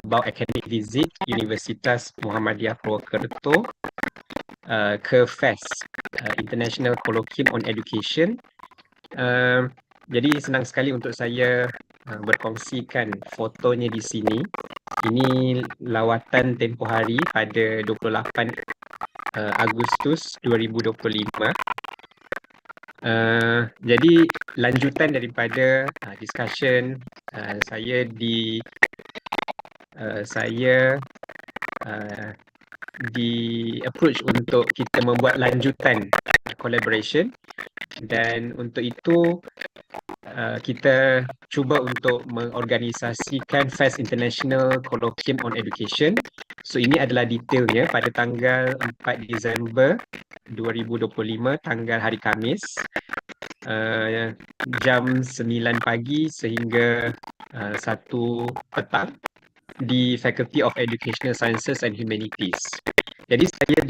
about academic visit Universitas Muhammadiyah Purwokerto ke FES, International Colloquium on Education. Jadi senang sekali untuk saya berkongsikan fotonya di sini. Ini lawatan tempoh hari pada 28 Agustus 2025. Jadi lanjutan daripada discussion saya di approach untuk kita membuat lanjutan collaboration, dan untuk itu kita cuba untuk mengorganisasikan FES International Colloquium on Education. So ini adalah detailnya pada tanggal 4 Disember 2025, tanggal hari Khamis, jam 9 pagi sehingga 1 petang di Faculty of Educational Sciences and Humanities. Jadi saya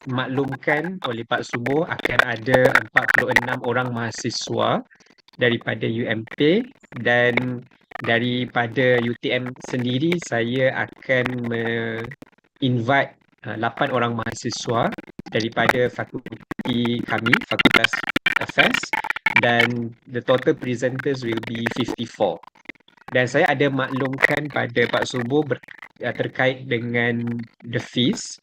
dimaklumkan oleh Pak Subo akan ada 46 orang mahasiswa daripada UMP, dan daripada UTM sendiri saya akan invite 8 orang mahasiswa daripada fakulti kami, Fakultas FES, dan the total presenters will be 54. Dan saya ada maklumkan pada Pak Subo terkait dengan the fees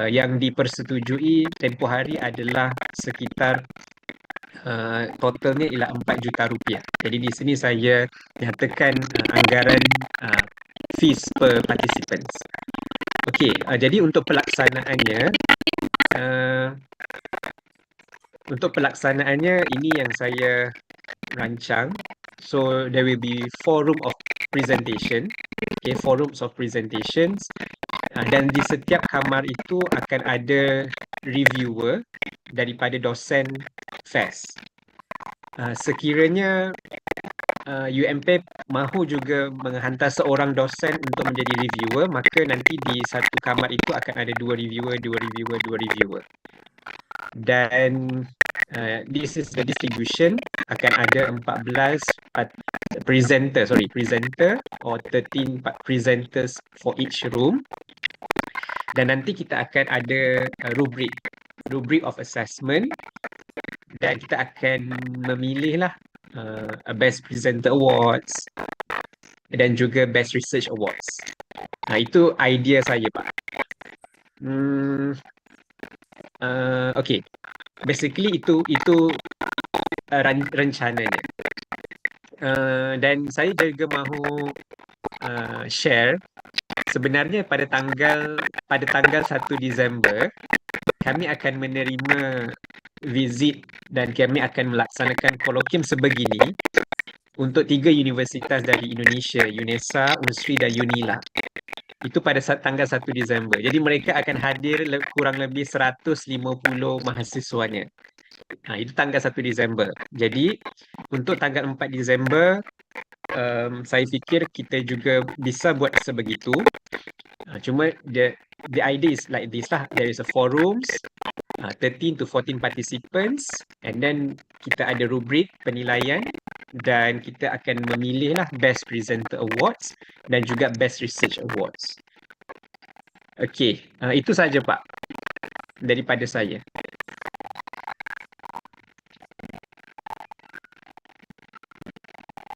yang dipersetujui tempoh hari adalah sekitar totalnya ialah RM4 juta. Jadi di sini saya nyatakan anggaran fees per participants. Okey, jadi untuk pelaksanaannya ini yang saya rancang. So there will be 4 rooms of presentation. Okay, 4 rooms of presentations. Dan di setiap kamar itu akan ada reviewer daripada dosen FES. Sekiranya UMP mahu juga menghantar seorang dosen untuk menjadi reviewer, maka nanti di satu kamar itu akan ada 2 reviewer. Dan this is the distribution. Akan ada 14 presenter or 13 presenters for each room. Dan nanti kita akan ada rubrik of assessment, dan kita akan memilih Best Presenter Awards dan juga Best Research Awards. Itu idea saya, Pak. Okay, basically itu rencananya. Dan saya juga mahu share, sebenarnya pada tanggal 1 Disember kami akan menerima visit dan kami akan melaksanakan kolloquium sebegini untuk 3 universitas dari Indonesia, UNESA, Unsri dan UNILA. Itu pada tanggal 1 Disember. Jadi mereka akan hadir kurang lebih 150 mahasiswanya. Itu tanggal 1 Disember. Jadi untuk tanggal 4 Disember saya fikir kita juga bisa buat sebegitu. Cuma the idea is like this lah. There is a 4 rooms, 13 to 14 participants, and then kita ada rubrik penilaian, dan kita akan memilih Best Presenter Awards dan juga Best Research Awards. Okey, itu saja Pak daripada saya.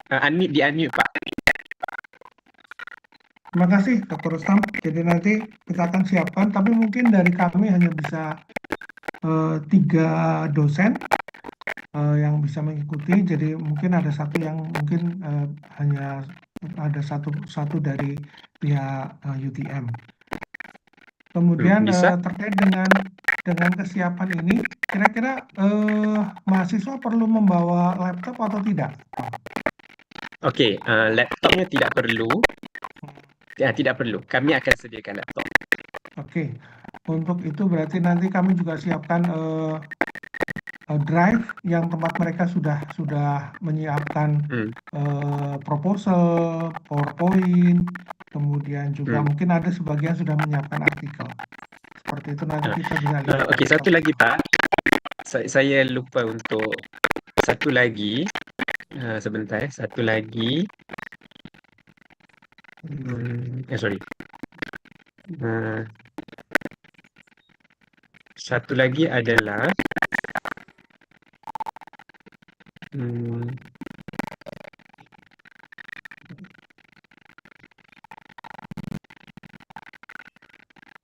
Di-unmute Pak. Terima kasih Dr. Rustam. Jadi nanti kita akan siapkan, tapi mungkin dari kami hanya bisa 3 dosen yang bisa mengikuti. Jadi mungkin ada satu yang mungkin hanya ada satu dari pihak UTM. Kemudian terkait dengan kesiapan ini, kira-kira mahasiswa perlu membawa laptop atau tidak? Okey, laptopnya tidak perlu. Tidak perlu. Kami akan sediakan laptop. Oke. Untuk itu berarti nanti kami juga siapkan drive yang tempat mereka sudah menyiapkan proposal, PowerPoint, kemudian juga mungkin ada sebagian sudah menyiapkan artikel. Seperti itu nanti kita bisa lihat. Okey, satu lagi Pak. Saya lupa untuk satu lagi. Sebentar, satu lagi. Sorry. Uh, Satu lagi adalah hmm,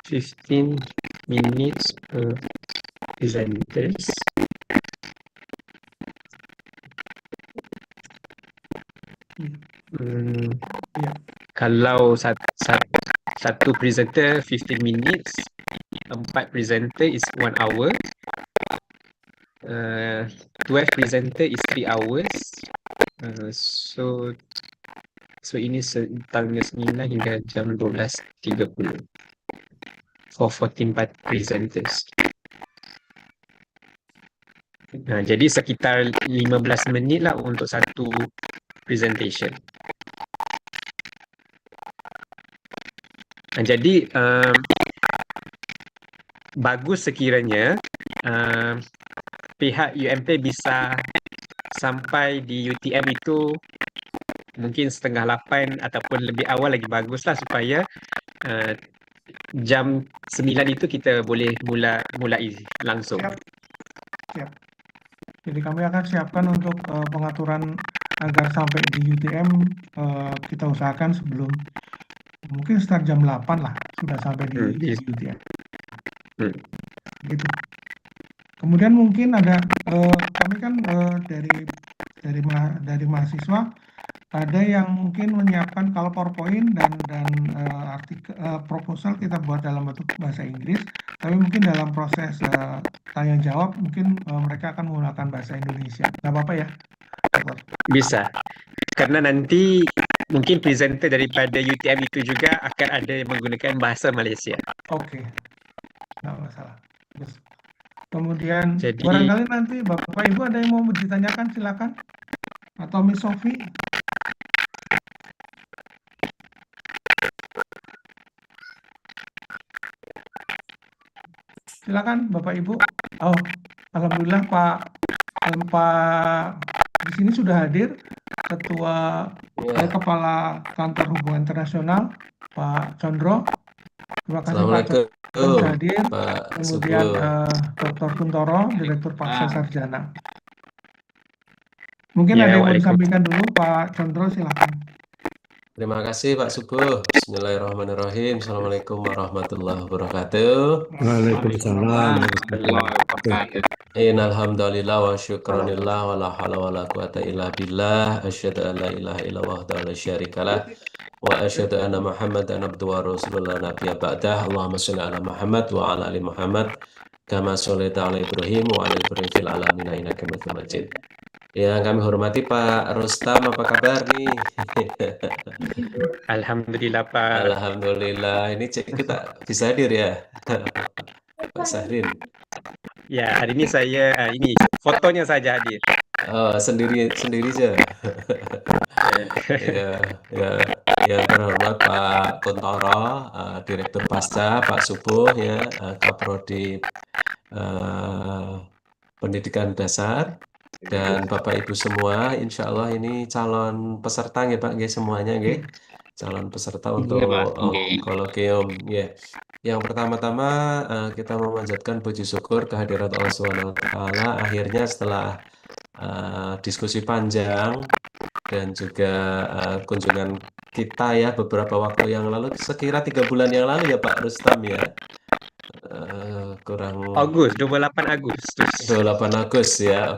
15 minutes per presenters. Ya. Kalau satu presenter 15 minutes, 4 presenter is 1 hour. 12 presenter is 3 hours. So ini tanggal 9 hingga jam 12.30 for 14 presenters. Jadi sekitar 15 minit lah untuk satu presentation. Jadi bagus sekiranya pihak UMP bisa sampai di UTM itu mungkin 7:30 ataupun lebih awal lagi bagus lah, supaya jam 9 itu kita boleh mulai langsung. Siap. Jadi kami akan siapkan untuk pengaturan agar sampai di UTM, kita usahakan sebelum mungkin start jam 8 lah sudah sampai di UTM. Gitu. Kemudian mungkin ada kami kan dari mahasiswa ada yang mungkin menyiapkan, kalau PowerPoint dan artikel proposal kita buat dalam bentuk bahasa Inggris, tapi mungkin dalam proses tanya jawab mungkin mereka akan menggunakan bahasa Indonesia. Nggak apa-apa ya, Dokter? Bisa, karena nanti mungkin presenter daripada UTM itu juga akan ada yang menggunakan bahasa Malaysia. Oke, nggak masalah. Terus, kemudian Jadi barangkali nanti Bapak Ibu ada yang mau ditanyakan, silakan. Atau Miss Sophie. Silakan Bapak Ibu. Oh, alhamdulillah Pak di sini sudah hadir Ketua Kepala Kantor Hubungan Internasional Pak Condro. Terima kasih Pak Condro sudah hadir. Kemudian Dr. Kuntoro, Direktur Paksa Sarjana. Mungkin ada yang mau disampaikan dulu, Pak Condro, silakan. Terima kasih Pak Subuh. Bismillahirrahmanirrahim. Assalamualaikum warahmatullahi wabarakatuh. Waalaikumsalam warahmatullahi wabarakatuh. Innalhamdulillah wa syukranillah wa la hawla wa la quwata illa billah. Asyhadu an la ilaha illallah wa la syarikalah. Wa asyhadu anna Muhammadan abduhu wa rasulullah nabiyya ba'dah. Allahumma shalli ala Muhammad wa ala ali Muhammad kama shallaita ala Ibrahim wa ala Ibrahim fil alamin innaka Hamidum Majid. Yang kami hormati Pak Rustam, apa kabar nih? Alhamdulillah Pak. Alhamdulillah, ini kita bisa hadir ya, Pak Sahrin. Ya, hari ini saya ini fotonya saja hadir. Oh, sendiri aja. Ya, terhormat Pak Kuntoro, Direktur Pasca, Pak Subuh ya, Kaprodi Pendidikan Dasar. Dan Bapak Ibu semua, insya Allah ini calon peserta ya Pak, semuanya calon peserta untuk kolokium ya. Yang pertama-tama kita memanjatkan puji syukur kehadirat Allah SWT. Akhirnya setelah diskusi panjang dan juga kunjungan kita ya beberapa waktu yang lalu, sekira 3 bulan yang lalu ya Pak Rustam ya. Kurang 28 Agustus ya,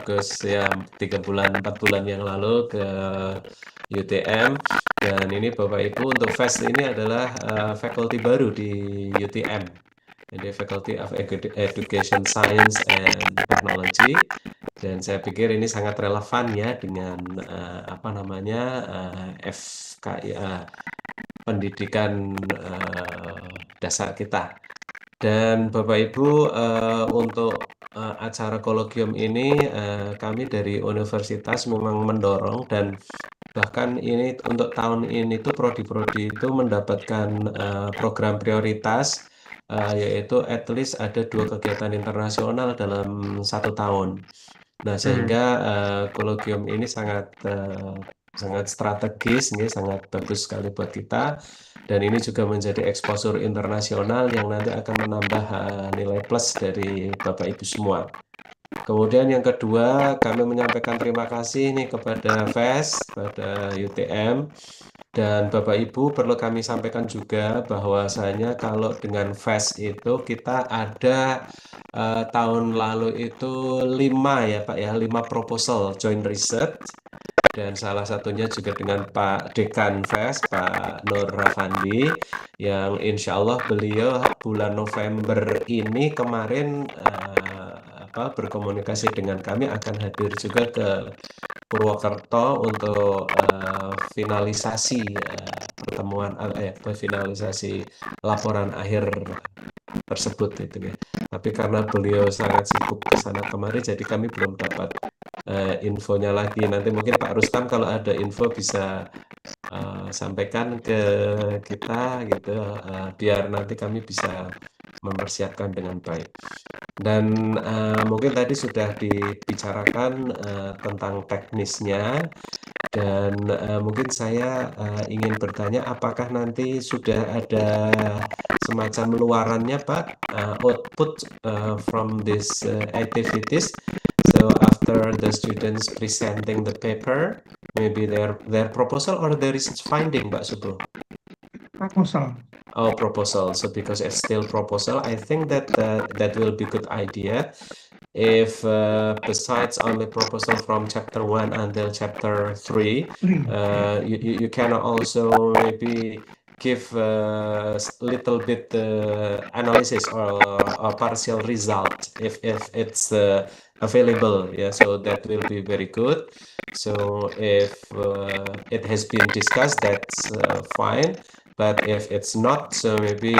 3 bulan 4 bulan yang lalu ke UTM. Dan ini Bapak Ibu, untuk FAST ini adalah faculty baru di UTM, jadi Faculty of Education Science and Technology. Dan saya pikir ini sangat relevan ya dengan FKI, pendidikan dasar kita. Dan Bapak Ibu, untuk acara kolokium ini kami dari universitas memang mendorong, dan bahkan ini untuk tahun ini tuh prodi-prodi itu mendapatkan program prioritas, yaitu at least ada 2 kegiatan internasional dalam 1 tahun. Nah, sehingga kolokium ini sangat sangat strategis, ini sangat bagus sekali buat kita. Dan ini juga menjadi exposure internasional yang nanti akan menambah nilai plus dari Bapak Ibu semua. Kemudian yang kedua, kami menyampaikan terima kasih nih kepada FES, pada UTM, dan Bapak Ibu perlu kami sampaikan juga bahwasanya kalau dengan FES itu kita ada tahun lalu itu 5 ya Pak ya, 5 proposal joint research. Dan salah satunya juga dengan Pak Dekan FES, Pak Nur Rafandi, yang insya Allah beliau bulan November ini kemarin berkomunikasi dengan kami akan hadir juga ke Purwokerto untuk finalisasi pertemuan, finalisasi laporan akhir tersebut itu ya. Tapi karena beliau sangat sibuk ke sana kemari, jadi kami belum dapat infonya lagi. Nanti mungkin Pak Rustam kalau ada info bisa sampaikan ke kita gitu, biar nanti kami bisa mempersiapkan dengan baik. Dan mungkin tadi sudah dibicarakan tentang teknisnya. Dan mungkin saya ingin bertanya apakah nanti sudah ada semacam luarannya Pak, output from these activities. So after the students presenting the paper, maybe their proposal or their research finding, Pak Subo? Proposal. Oh, proposal. So because it's still proposal, I think that that will be good idea. If besides only proposal from chapter 1 until chapter 3, you can also maybe give a little bit analysis or partial result if it's available. Yeah, so that will be very good. So if it has been discussed, that's fine. But if it's not, so maybe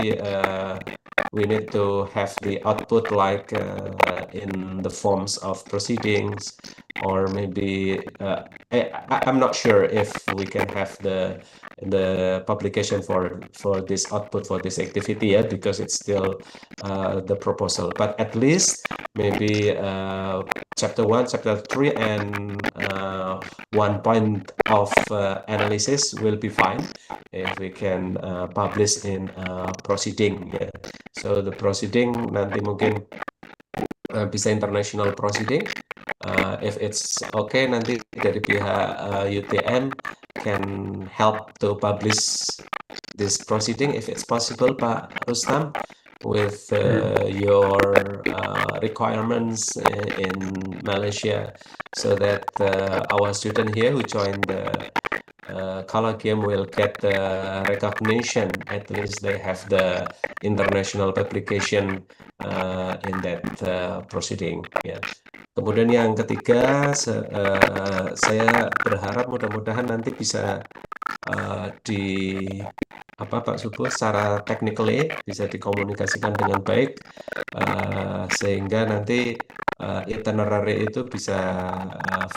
we need to have the output like in the forms of proceedings, or maybe I'm not sure if we can have the publication for this output for this activity yet, because it's still the proposal. But at least maybe chapter 1, chapter 3, and 1 point of analysis will be fine if we can publish in proceeding. Yeah. So the proceeding nanti mungkin bisa international proceeding. If it's okay, nanti dari pihak UTM can help to publish this proceeding if it's possible, Pak Rustam, with your requirements in Malaysia, so that our student here who joined the colloquium will get the recognition. At least they have the international publication in that proceeding. Yeah. Kemudian yang ketiga, saya berharap mudah-mudahan nanti bisa Pak Subo secara technically bisa dikomunikasikan dengan baik, sehingga nanti itinerary itu bisa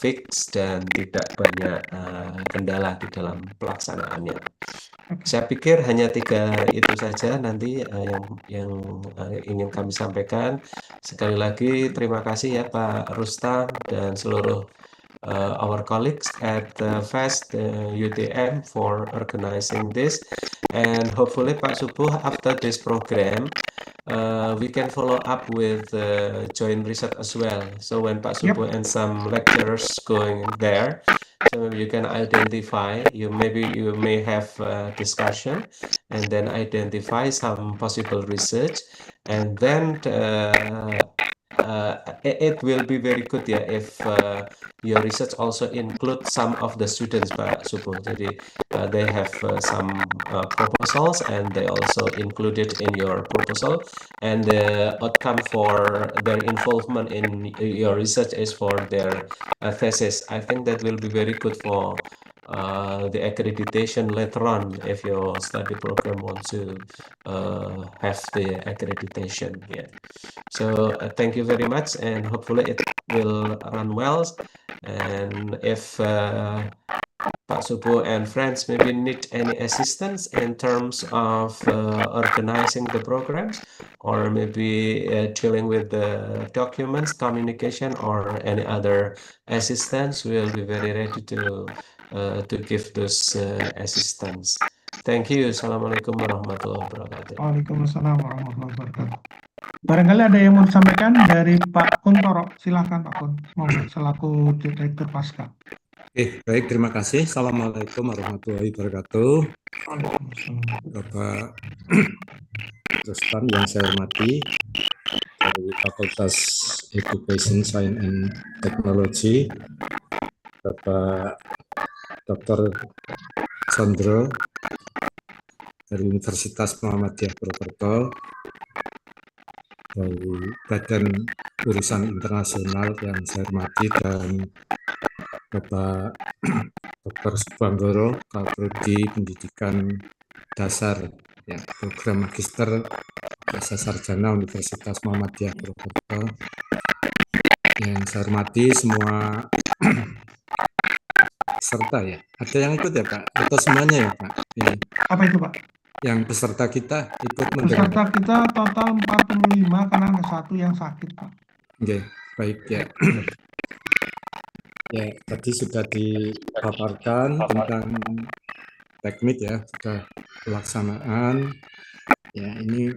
fix dan tidak banyak kendala di dalam pelaksanaannya. Saya pikir hanya 3 itu saja nanti yang ingin kami sampaikan. Sekali lagi terima kasih ya Pak Rustam dan seluruh our colleagues at FES UTM for organizing this, and hopefully Pak Subuh, after this program we can follow up with joint research as well. So when Pak Subuh and some lecturers going there, so maybe you can identify, you may have a discussion and then identify some possible research, and then it will be very good ya if your research also include some of the students, Pak Subuh. Jadi they have some proposals and they also included in your proposal, and the outcome for their involvement in your research is for their thesis. I think that will be very good for the accreditation later on if your study program wants to have the accreditation. Yeah. So thank you very much, and hopefully it will run well. And if Pak Subuh and friends maybe need any assistance in terms of organizing the programs, or maybe dealing with the documents, communication, or any other assistance, we'll be very ready to to give those assistance. Thank you. Assalamualaikum warahmatullahi wabarakatuh. Waalaikumsalam warahmatullahi wabarakatuh. Barangkali ada yang mau disampaikan dari Pak Kuntoro. Silahkan Pak Kun, monggo selaku Direktur Pasca. Oke, baik, terima kasih. Assalamualaikum warahmatullahi wabarakatuh. Waalaikumsalam. Bapak Rustam yang saya hormati dari Fakultas Education, Science and Technology, Bapak Dr. Sondro dari Universitas Muhammadiyah Purwokerto, dari Badan Urusan Internasional yang saya hormati, dan Bapak Dr. Subanggoro, Kaprodi Pendidikan Dasar, ya, Program Magister Pasca Sarjana Universitas Muhammadiyah Purwokerto. Yang saya hormati semua peserta, ya. Ada yang ikut ya Pak? Atau semuanya ya Pak? Ini. Apa itu Pak? Yang peserta kita ikut mendengar. Peserta kita total 45 karena ada satu yang sakit Pak. Oke, baik ya. Ya, tadi sudah dipaparkan tentang teknik ya, sudah pelaksanaan. Ya, ini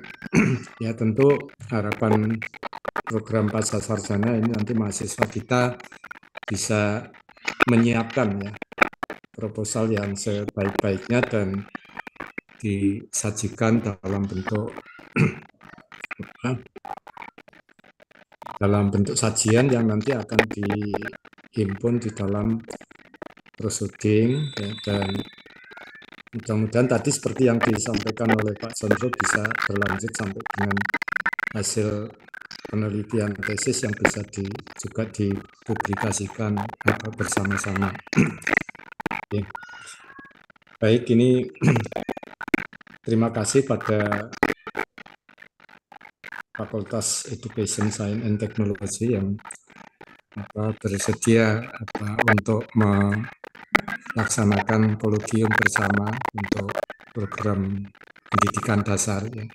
ya tentu harapan program Pasca Sarjana ini nanti mahasiswa kita bisa menyiapkan ya proposal yang sebaik-baiknya dan disajikan dalam bentuk sajian yang nanti akan dihimpun di dalam proceeding, ya, dan mudah-mudahan tadi seperti yang disampaikan oleh Pak Sondro bisa berlanjut sampai dengan hasil penelitian tesis yang bisa juga dipublikasikan bersama-sama. Oke. Baik, ini terima kasih pada Fakultas Education, Science and Technology yang bersedia untuk melaksanakan kolokium bersama untuk program pendidikan dasar. Ya.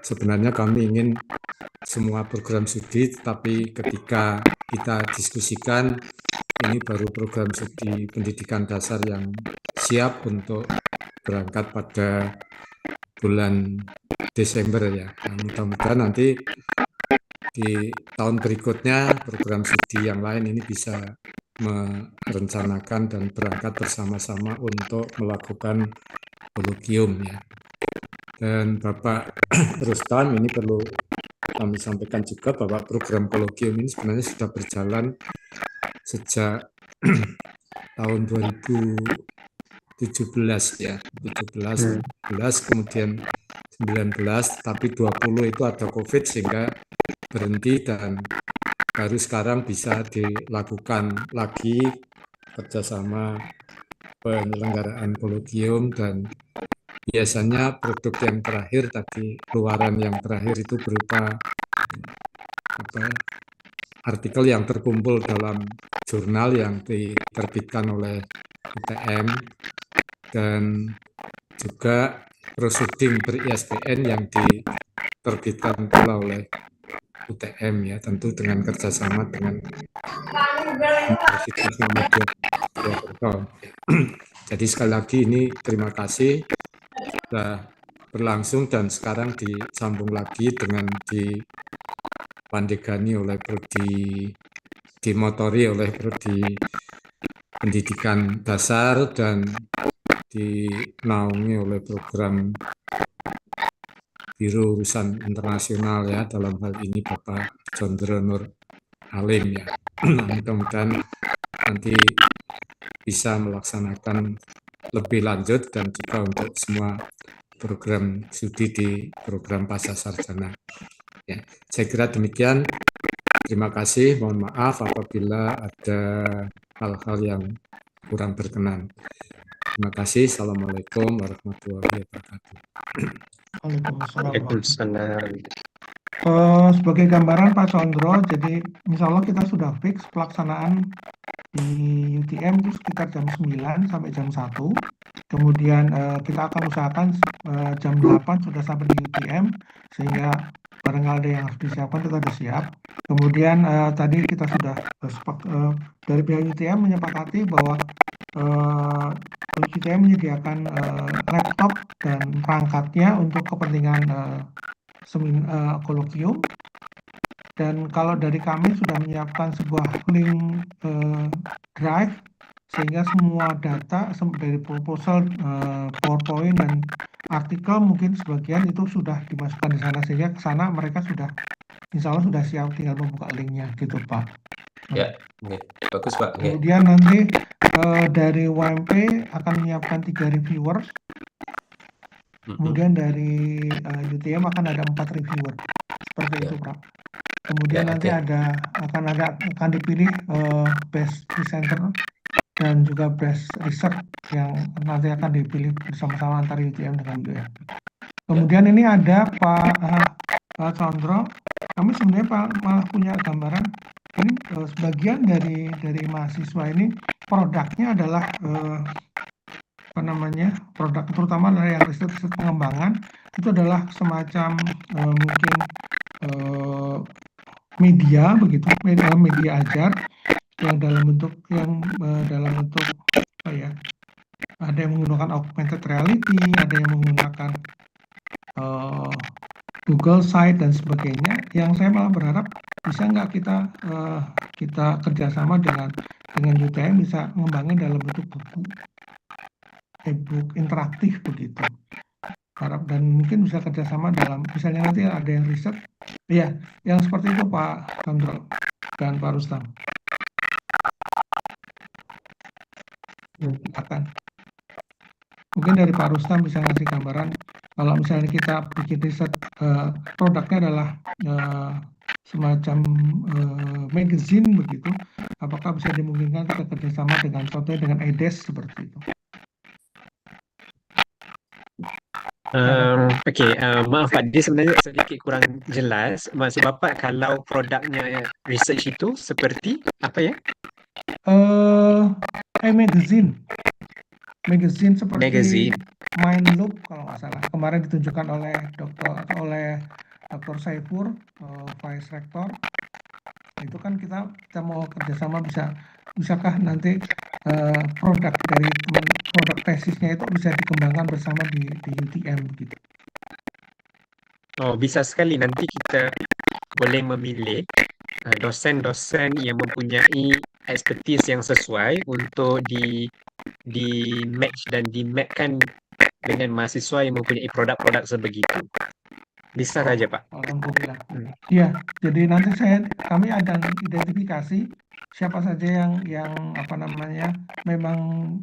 Sebenarnya kami ingin semua program studi, tetapi ketika kita diskusikan, ini baru program studi pendidikan dasar yang siap untuk berangkat pada bulan Desember ya. Nah, mudah-mudahan nanti di tahun berikutnya program studi yang lain ini bisa merencanakan dan berangkat bersama-sama untuk melakukan kolokium ya. Dan Bapak Rustam, ini perlu kami sampaikan juga bahwa program kolokium ini sebenarnya sudah berjalan sejak tahun 2017 ya, 17, 18, kemudian 19, tapi 20 itu ada COVID sehingga berhenti dan baru sekarang bisa dilakukan lagi kerjasama penyelenggaraan kolokium, dan biasanya produk yang terakhir tadi, keluaran yang terakhir itu berupa artikel yang terkumpul dalam jurnal yang diterbitkan oleh UTM dan juga proceeding ber-ISBN yang diterbitkan pula oleh UTM ya, tentu dengan kerjasama dengan Universitas Muhammadiyah Purwokerto. Jadi sekali lagi ini terima kasih sudah berlangsung dan sekarang disambung lagi dengan dipandegani oleh dimotori oleh Prodi Pendidikan Dasar dan dinaungi oleh program Biro Urusan Internasional ya, dalam hal ini Bapak Sondro Nur Halim ya. Mudah-mudahan nanti bisa melaksanakan lebih lanjut dan juga untuk semua program studi di program Pasca Sarjana. Ya, saya kira demikian. Terima kasih. Mohon maaf apabila ada hal-hal yang kurang berkenan. Terima kasih. Assalamualaikum warahmatullahi wabarakatuh. Waalaikumsalam. Sebagai gambaran Pak Sondro, jadi insya Allah kita sudah fix pelaksanaan di UTM itu sekitar jam 9 sampai jam 1. Kemudian kita akan usahakan jam 8 sudah sampai di UTM, sehingga barangkali ada yang harus disiapkan kita sudah siap. Kemudian tadi kita sudah dari pihak UTM menyepakati bahwa UTM menyediakan laptop dan perangkatnya untuk kepentingan kolokium. Dan kalau dari kami sudah menyiapkan sebuah link drive sehingga semua data dari proposal, PowerPoint dan artikel mungkin sebagian itu sudah dimasukkan di sana sehingga ke sana mereka sudah insya Allah sudah siap tinggal membuka linknya gitu Pak. Ya, bagus Pak. Kemudian nanti dari WMP akan menyiapkan 3 reviewers. Kemudian dari UTM akan ada 4 reviewer seperti itu Pak. Kemudian nanti akan dipilih best presenter dan juga best research yang nanti akan dipilih bersama-sama antara UTM dengan UM. Kemudian ini ada Pak Condro, kami sebenarnya malah punya gambaran ini sebagian dari mahasiswa ini produknya adalah produk terutama dari yang riset pengembangan itu adalah semacam mungkin media begitu, media ajar yang dalam bentuk apa ya, ada yang menggunakan augmented reality, ada yang menggunakan Google Site dan sebagainya. Yang saya malah berharap bisa nggak kita kerjasama dengan UTM bisa mengembangin dalam bentuk buku e-book interaktif begitu. Harap dan mungkin bisa kerjasama dalam misalnya nanti ada yang riset, ya yang seperti itu Pak Kontrol dan Pak Rustam. Akan mungkin dari Pak Rustam bisa ngasih gambaran kalau misalnya kita bikin riset produknya adalah semacam magazine begitu, apakah bisa dimungkinkan kita kerjasama dengan contohnya dengan EDES seperti itu. Maaf Pak, dia sebenarnya sedikit kurang jelas. Maksud Bapak kalau produknya research itu seperti apa ya? Magazine seperti Magazine. Mindloop kalau nggak salah. Kemarin ditunjukkan oleh Dr. Saifur, Vice Rector. Itu kan kita mau kerjasama bisakah nanti produk tesisnya itu bisa dikembangkan bersama di UTM begitu. Oh, bisa sekali nanti kita boleh memilih dosen-dosen yang mempunyai expertise yang sesuai untuk di match dan di mapkan dengan mahasiswa yang mempunyai produk-produk sebegitu. Bisa saja Pak. Alhamdulillah. Iya, jadi nanti kami akan identifikasi siapa saja yang memang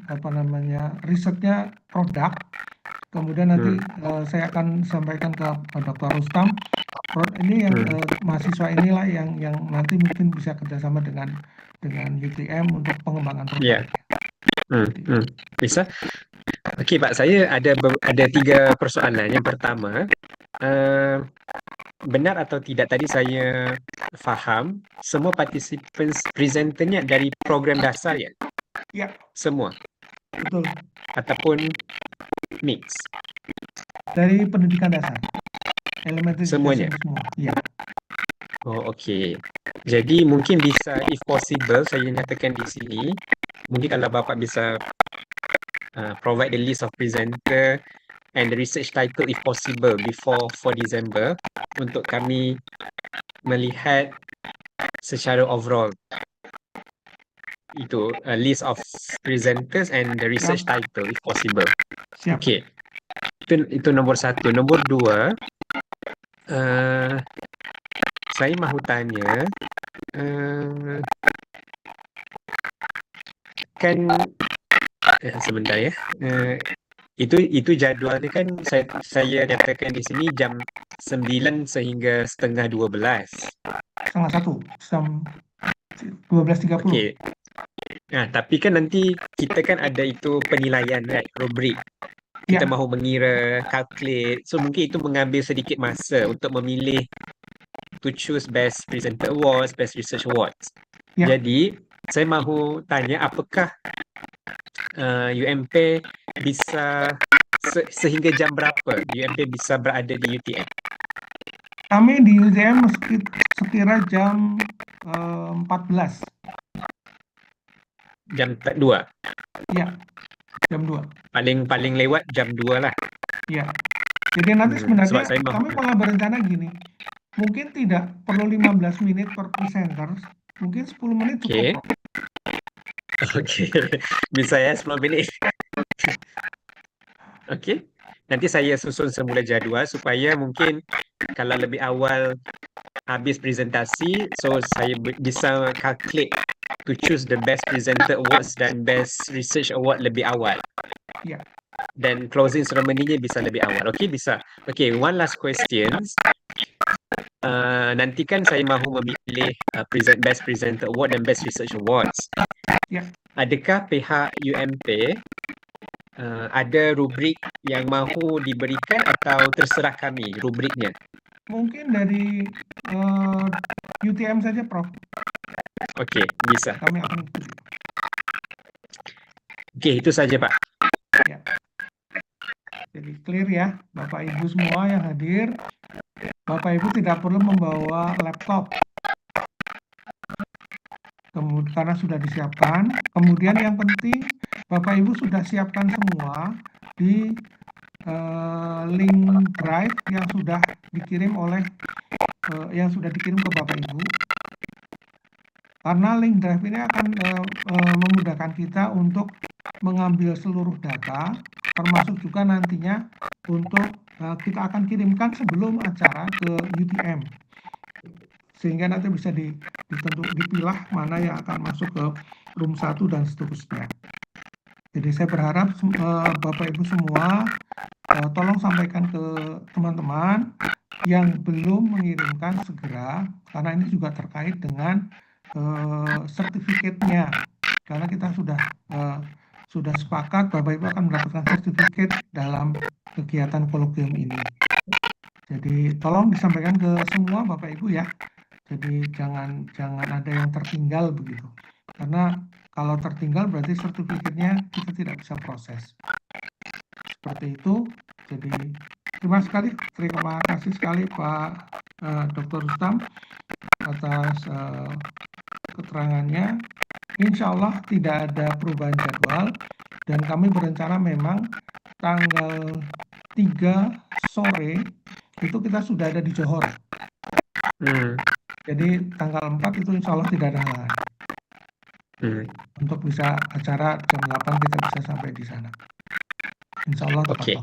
risetnya produk. Kemudian nanti saya akan sampaikan ke Dr. Rustam. Ini yang mahasiswa inilah yang nanti mungkin bisa kerjasama dengan UTM untuk pengembangan produk. Bisa. Okey Pak, saya ada 3 persoalan. Yang pertama, benar atau tidak tadi saya faham semua participants presenternya dari program dasar ya? Ya. Semua? Betul. Ataupun mix? Dari pendidikan dasar. Elementary semuanya? Semua. Ya. Oh, okey. Jadi mungkin bisa if possible saya nyatakan di sini, mungkin kalau Bapak bisa provide the list of presenter and the research title if possible before 4 December untuk kami melihat secara overall itu a list of presenters and the research title if possible. Okey. Itu nombor 1. Nombor 2, saya mahu tanya kan sebentar ya. Itu jadualnya kan saya nyatakan di sini jam 9 sehingga setengah 12. Setengah 1 jam 12.30. Okey. Nah, tapi kan nanti kita kan ada itu penilaian, right? Rubrik. Kita mahu mengira, calculate. So mungkin itu mengambil sedikit masa untuk memilih to choose best presenter awards, best research awards. Jadi, saya mahu tanya apakah UMP bisa sehingga jam berapa UMP bisa berada di UTM? Kami di UGM sekira jam 14. Jam 2. Ya, jam 2. Paling lewat jam 2 lah. Ya. Jadi nanti Sebab sebenarnya saya mau. kami malah berencana gini. Mungkin tidak perlu 15 menit per presenter. Mungkin 10 menit Oke. cukup. Oke. Bisa ya 10 menit. Oke. Nanti saya susun semula jadual supaya mungkin kalau lebih awal habis presentasi, so saya bisa calculate to choose the best presenter awards dan best research award lebih awal. Ya. Dan closing ceremony-nya bisa lebih awal. Okay, bisa. Okay, one last question. Nanti kan saya mahu memilih best presenter award dan best research awards. Ya. Adakah pihak UMP ada rubrik yang mahu diberikan atau terserah kami rubriknya? Mungkin dari UTM saja, Prof. Okey, bisa. Kami akan ikuti. Okey, itu saja, Pak. Ya. Jadi clear ya, Bapak Ibu semua yang hadir. Bapak Ibu tidak perlu membawa laptop. Kemudian karena sudah disiapkan. Kemudian yang penting Bapak Ibu sudah siapkan semua di link drive yang sudah dikirim ke Bapak Ibu. Karena link drive ini akan memudahkan kita untuk mengambil seluruh data, termasuk juga nantinya untuk kita akan kirimkan sebelum acara ke UTM. Sehingga nanti bisa dipilah mana yang akan masuk ke room 1 dan seterusnya. Jadi saya berharap Bapak Ibu semua tolong sampaikan ke teman-teman yang belum mengirimkan segera, karena ini juga terkait dengan sertifikatnya. Karena kita sudah sepakat Bapak Ibu akan mendapatkan sertifikat dalam kegiatan kolokium ini. Jadi tolong disampaikan ke semua Bapak Ibu ya. Jadi jangan ada yang tertinggal begitu. Karena kalau tertinggal berarti sertifikatnya kita tidak bisa proses. Seperti itu. Jadi terima kasih sekali Pak Dr. Rustam atas keterangannya. Insya Allah tidak ada perubahan jadwal dan kami berencana memang tanggal 3 sore itu kita sudah ada di Johor. Jadi tanggal 4 itu insya Allah tidak ada halangan. Untuk bisa acara jam 8 kita bisa sampai di sana. Insya Allah tepat. Oke.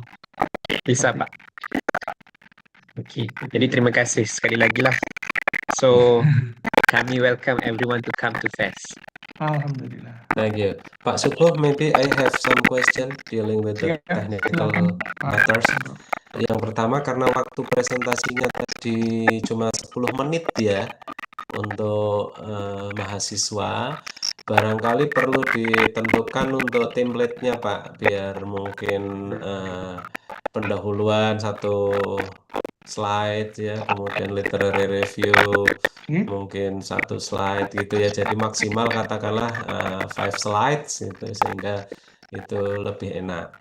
Bisa Pak. Oke. Jadi terima kasih sekali lagi lah. So kami welcome everyone to come to FEST. Alhamdulillah. Thank you. Pak Suko, maybe I have some question dealing with the technical matters. Yang pertama, karena waktu presentasinya tadi cuma 10 menit ya untuk mahasiswa, barangkali perlu ditentukan untuk template-nya Pak, biar mungkin pendahuluan 1 slide ya, kemudian literary review mungkin 1 slide gitu ya, jadi maksimal katakanlah 5 slides gitu, sehingga itu lebih enak.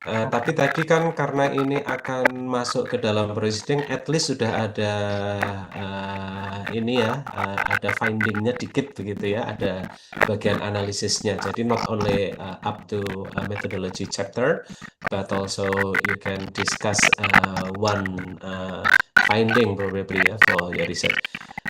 Tapi tadi kan karena ini akan masuk ke dalam proceeding, at least sudah ada ini ya, ada findingnya dikit begitu ya, ada bagian analisisnya. Jadi not only up to methodology chapter, but also you can discuss one finding probably ya for your research.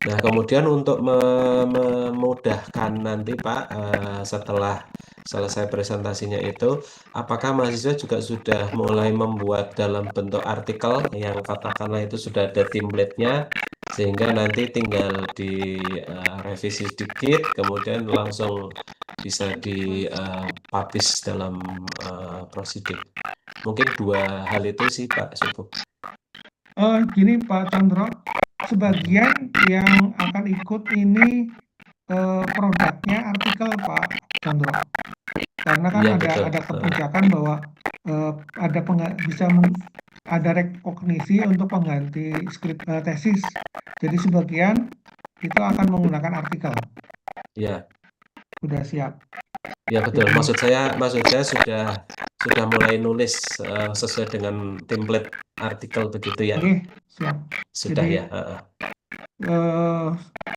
Nah, kemudian untuk memudahkan nanti Pak, setelah selesai presentasinya itu, apakah mahasiswa juga sudah mulai membuat dalam bentuk artikel yang katakanlah itu sudah ada template-nya, sehingga nanti tinggal direvisi sedikit, kemudian langsung bisa dipublish dalam prosedur. Mungkin 2 hal itu sih Pak Subuh. Gini Pak Chandra, sebagian yang akan ikut ini produknya artikel Pak Chandra. Karena kan Ya, ada kebijakan bahwa ada rekognisi untuk pengganti skrip tesis. Jadi sebagian itu akan menggunakan artikel. Ya. Sudah siap. Ya betul. Jadi Maksud saya sudah mulai nulis sesuai dengan template artikel begitu ya. oke, siap. Sudah Jadi ya. eh,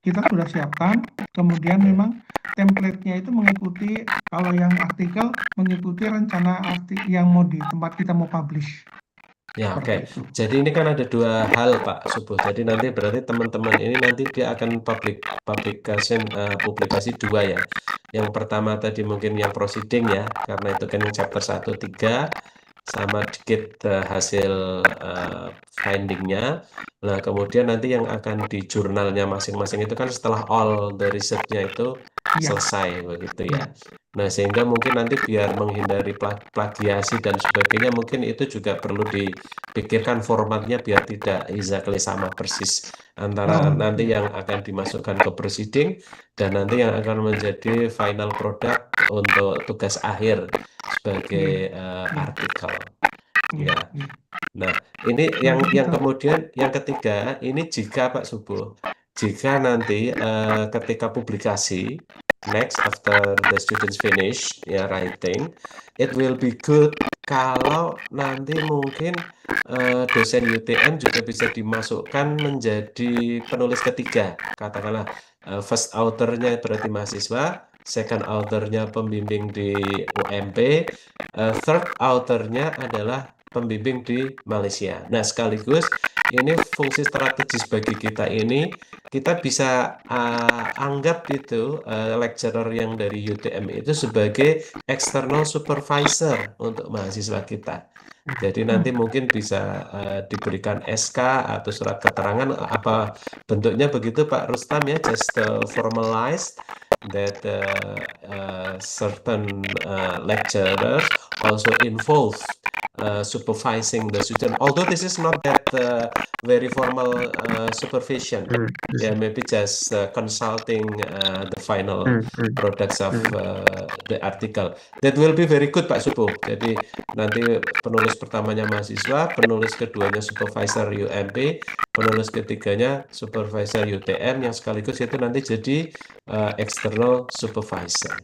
kita sudah siapkan, kemudian memang template-nya itu mengikuti, kalau yang artikel mengikuti rencana yang mau di tempat kita mau publish. Ya, Seperti oke. itu. Jadi ini kan ada dua hal, Pak Subuh. Jadi nanti berarti teman-teman ini nanti dia akan publikasi dua ya. Yang pertama tadi mungkin yang proceeding ya, karena itu kan yang chapter 1, 3, sama dikit hasil findingnya. Nah, kemudian nanti yang akan di jurnalnya masing-masing itu kan setelah all the research-nya itu Iya, selesai begitu iya, ya. Nah, sehingga mungkin nanti biar menghindari plagiasi dan sebagainya, mungkin itu juga perlu dipikirkan formatnya biar tidak exactly sama persis antara nanti iya, yang akan dimasukkan ke proceeding dan nanti yang akan menjadi final product untuk tugas akhir sebagai iya, artikel. iya, Ya. iya. Nah, ini Nanti yang kita, kemudian yang ketiga, ini jika Pak Subuh, jika nanti ketika publikasi next after the students finish ya writing, it will be good kalau nanti mungkin dosen UTM juga bisa dimasukkan menjadi penulis ketiga, katakanlah first author-nya berarti mahasiswa, second author-nya pembimbing di UMP, third author-nya adalah pembimbing di Malaysia. Nah, sekaligus ini fungsi strategis bagi kita ini, kita bisa anggap itu lecturer yang dari UTM itu sebagai external supervisor untuk mahasiswa kita. Jadi nanti mungkin bisa diberikan SK atau surat keterangan apa bentuknya begitu Pak Rustam ya, just formalized that certain lecturers also involved supervising the student. Although this is not that very formal supervision, yeah, maybe just consulting the final products of the article. That will be very good, Pak Subuh. Jadi nanti penulis pertamanya mahasiswa, penulis keduanya supervisor UMP, penulis ketiganya supervisor UTM, yang sekaligus itu nanti jadi external supervisor.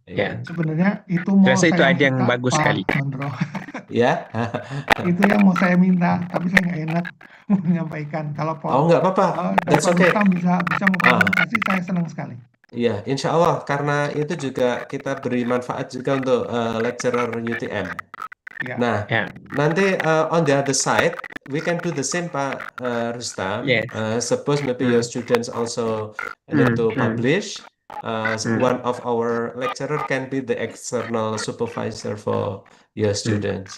Ya. sebenarnya itu mau Rasa itu saya ide yang minta, bagus Pak sekali. Condro. Ya. Itu yang mau saya minta, tapi saya nggak enak menyampaikan. Kalau Oh, nggak apa-apa. That's Dr. okay. Rustam bisa mengklarifikasi, saya senang sekali. Iya, insya Allah karena itu juga kita beri manfaat juga untuk lecturer UTM. Ya. Nah, nanti on the other side, we can do the same, Pak Rustam. Yes. Suppose maybe your students also need to publish. One of our lecturer can be the external supervisor for your students.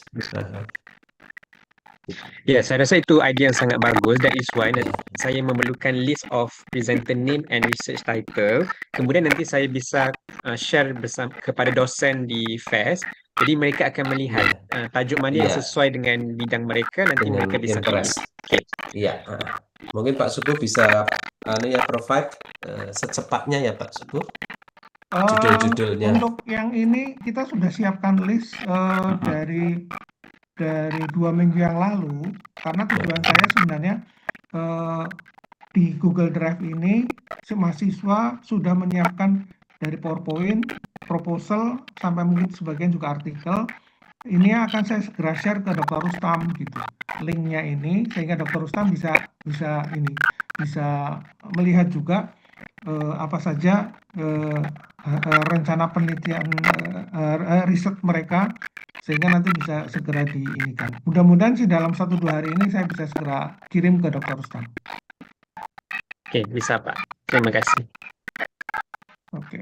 Ya, saya rasa itu idea yang sangat bagus. That is why saya memerlukan list of presenter name and research title. Kemudian nanti saya bisa share bersama kepada dosen di FAS. Jadi mereka akan melihat tajuk mana yang sesuai dengan bidang mereka. Nanti dengan mereka bisa interest. Okay. Iya. Mungkin Pak Subuh bisa provide secepatnya ya Pak Subuh. Judul-judulnya. Untuk yang ini kita sudah siapkan list dari 2 minggu yang lalu, karena tujuan saya sebenarnya di Google Drive ini mahasiswa sudah menyiapkan dari PowerPoint, proposal, sampai mungkin sebagian juga artikel. Ini akan saya segera share ke Dr. Rustam gitu, linknya ini, sehingga Dr. Rustam bisa melihat juga apa saja rencana penelitian riset mereka, sehingga nanti bisa segera diinikan. Mudah-mudahan sih dalam 1-2 hari ini saya bisa segera kirim ke Dr. Rustam. Oke, bisa Pak. Terima kasih. Oke.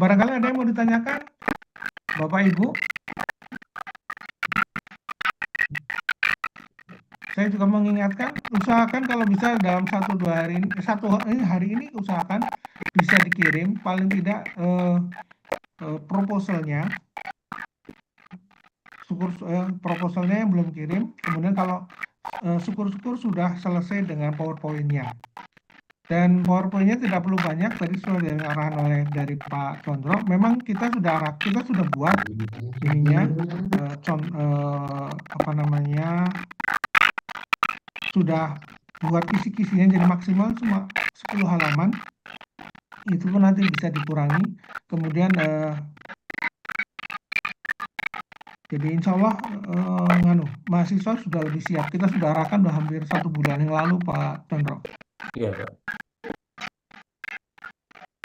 Barangkali ada yang mau ditanyakan, Bapak Ibu? Saya juga mengingatkan, usahakan kalau bisa dalam 1-2 hari ini, hari ini usahakan bisa dikirim paling tidak proposalnya. Proposalnya yang belum kirim, kemudian kalau syukur-syukur sudah selesai dengan PowerPoint-nya. Dan PowerPoint-nya tidak perlu banyak, tadi sudah diarahan dari Pak Condro. Memang kita sudah buat ininya, sudah buat kisi-kisinya jadi maksimal cuma 10 halaman. itu pun nanti bisa dikurangi. Kemudian jadi insya Allah mahasiswa sudah lebih siap. Kita sudah arahkan udah hampir 1 bulan yang lalu Pak Chandra. Iya, Pak.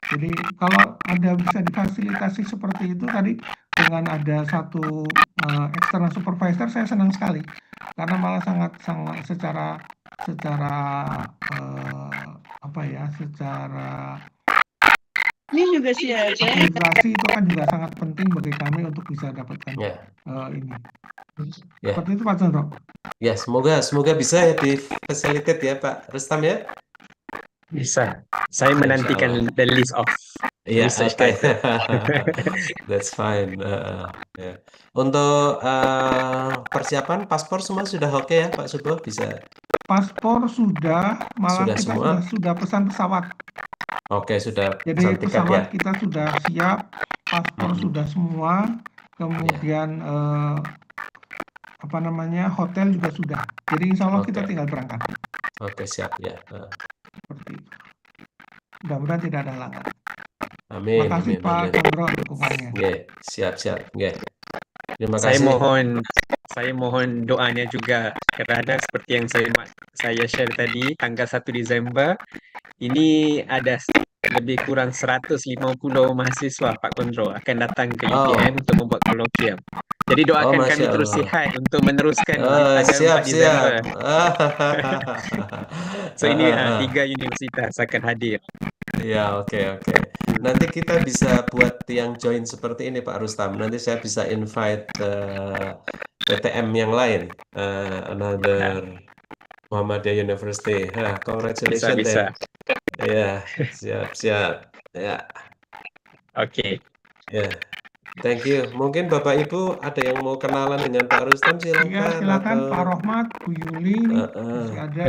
Jadi kalau ada bisa difasilitasi seperti itu tadi dengan ada satu external supervisor, saya senang sekali karena malah sangat secara apa ya, secara Ini juga siap. administrasi itu kan juga sangat penting bagi kami untuk bisa dapatkan Ya, ini. ya, Seperti itu Pak Chandra. ya. Semoga bisa ya di-facilitate ya Pak Rustam ya. Bisa. Saya Insya menantikan Allah. the list of Iya, research oke. title. That's fine. Ya. Untuk persiapan paspor semua sudah oke ya Pak Subo? Bisa? Paspor sudah, malah Sudah kita semua? sudah pesan pesawat. Oke, sudah Jadi pesan tiket ya? pesawat kita sudah siap, paspor Mm-mm. sudah semua, kemudian apa namanya, hotel juga sudah. Jadi insya Allah kita Oke. tinggal berangkat. Oke, siap ya. Seperti itu. Mudah-mudahan tidak ada halangan. Amin, Makasih amin, Pak amin. Chandra dukungannya. Oke, siap. Oke. Terima Saya kasih. mohon doanya juga kerana seperti yang saya share tadi, tanggal 1 Desember ini ada lebih kurang 150 mahasiswa Pak Kondro akan datang ke Oh, UTM untuk membuat kolokvium. Jadi doakan kami Masya terus Allah. sihat untuk meneruskan di tanggal 4 Siap. Desember. So ini 3 universitas akan hadir. Ya, oke. Nanti kita bisa buat yang join seperti ini Pak Rustam. Nanti saya bisa invite PTM yang lain, another Muhammadiyah University. Congratulations Bisa. Ya, siap. Ya, Ya, Oke. thank you. Mungkin Bapak Ibu ada yang mau kenalan dengan Pak Rustam, silakan. silakan Atau Pak Rohmat, Bu Yuli nih, masih ada.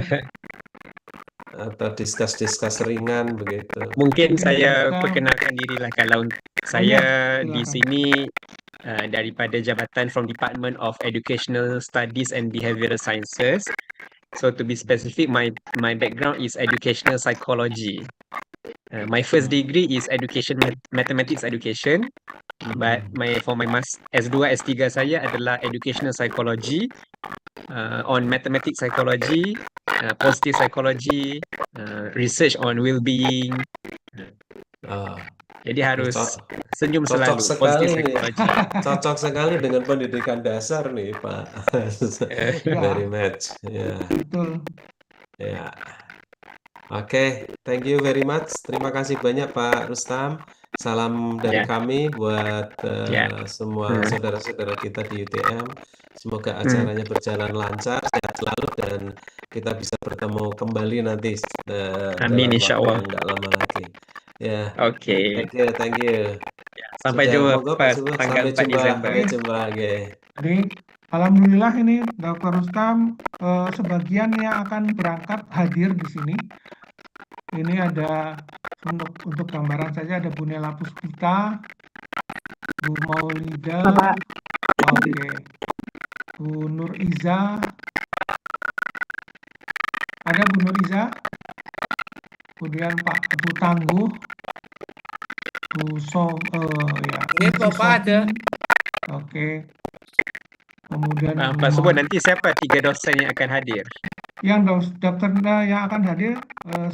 atau discuss ringan begitu. Mungkin saya bisa. perkenalkan dirilah kalau saya di silakan. sini daripada jabatan from Department of Educational Studies and Behavioral Sciences. So to be specific, my background is educational psychology. My first degree is mathematics education, but for my S2 S3 saya adalah educational psychology on mathematics psychology, positive psychology, research on well-being. Jadi harus senyum Cocok selalu. sekali Positive nih. psychology. Cocok sekali dengan pendidikan dasar nih Pak. Very much. Ya. Betul. Ya. Oke, thank you very much. Terima kasih banyak Pak Rustam. Salam dari kami buat semua saudara-saudara kita di UTM. Semoga acaranya berjalan lancar, sehat selalu, dan kita bisa bertemu kembali nanti Amin, dalam insya waktu Allah. yang nggak lama lagi. Ya, Oke. thank you. Sampai Sudah, jumpa monggo, Pak Subo. tanggal 4 Sampai Desember. jumpa. Oke. Jadi alhamdulillah ini Dr. Rustam sebagian yang akan berangkat hadir di sini. Ini ada untuk gambaran saja ada Bu Nela Puspita, Bu Maulida, oke, Bu Nur Iza, ada Bu Nur Iza, kemudian Pak Bu Tangguh, Bu Iya, Bapak ada. Oke. Kemudian Pak Subo, nanti siapa 3 dosen yang akan hadir? Yang dokter yang akan hadir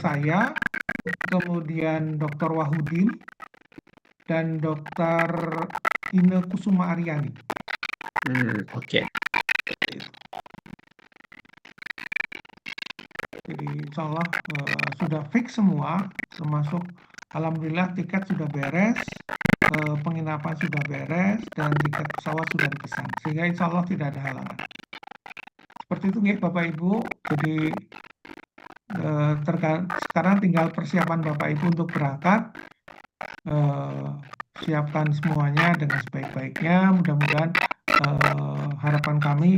saya, kemudian Dr. Wahudin, dan Dr. Ine Kusuma Aryani. Oke. Jadi insya Allah sudah fix semua, termasuk alhamdulillah tiket sudah beres, penginapan sudah beres, dan tiket pesawat sudah dipesan. Sehingga insya Allah tidak ada halangan. Seperti itu nih Bapak Ibu. Jadi sekarang tinggal persiapan Bapak Ibu untuk berangkat. Siapkan semuanya dengan sebaik-baiknya. Mudah-mudahan harapan kami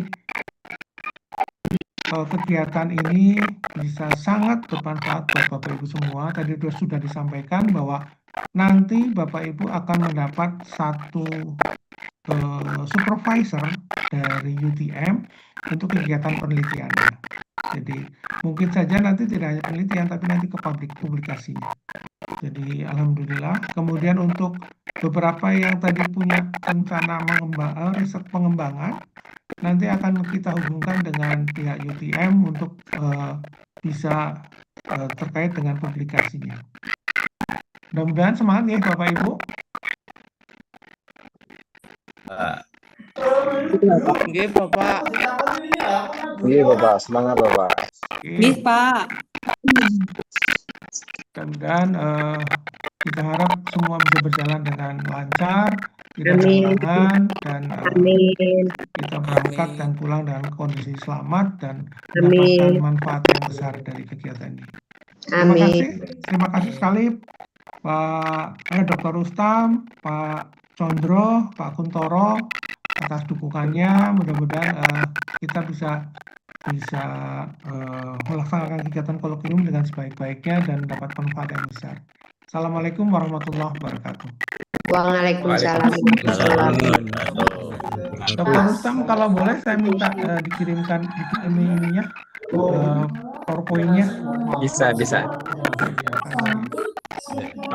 kegiatan ini bisa sangat bermanfaat buat Bapak Ibu semua. Tadi sudah disampaikan bahwa nanti Bapak Ibu akan mendapat satu supervisor dari UTM untuk kegiatan penelitiannya. Jadi mungkin saja nanti tidak hanya penelitian, tapi nanti ke publikasinya. Jadi alhamdulillah. Kemudian untuk beberapa yang tadi punya rencana riset pengembangan, nanti akan kita hubungkan dengan pihak UTM untuk bisa terkait dengan publikasinya. Mudah-mudahan semangat ya Bapak Ibu. Nggih, Bapak. Iya Bapak, semangat Bapak. Nih, Pak. Mudah-mudahan kita harap semua bisa berjalan dengan lancar, tidak ada halangan, dan kita berangkat dan pulang dalam kondisi selamat dan mendapatkan manfaat yang besar dari kegiatan ini. Terima kasih sekali Pak Dr. Rustam, Pak Condro, Pak Kuntoro atas dukungannya. Mudah-mudahan kita bisa melaksanakan kegiatan kolokium dengan sebaik-baiknya dan dapat manfaat yang besar. Assalamualaikum warahmatullahi wabarakatuh. Waalaikumsalam. Dr. Rustam, kalau boleh saya minta dikirim ininya, PowerPoint-nya. Bisa.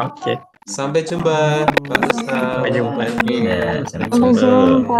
Oke. Sampai jumpa, Pak Ustaz. Sampai jumpa. Iya, Sampai jumpa.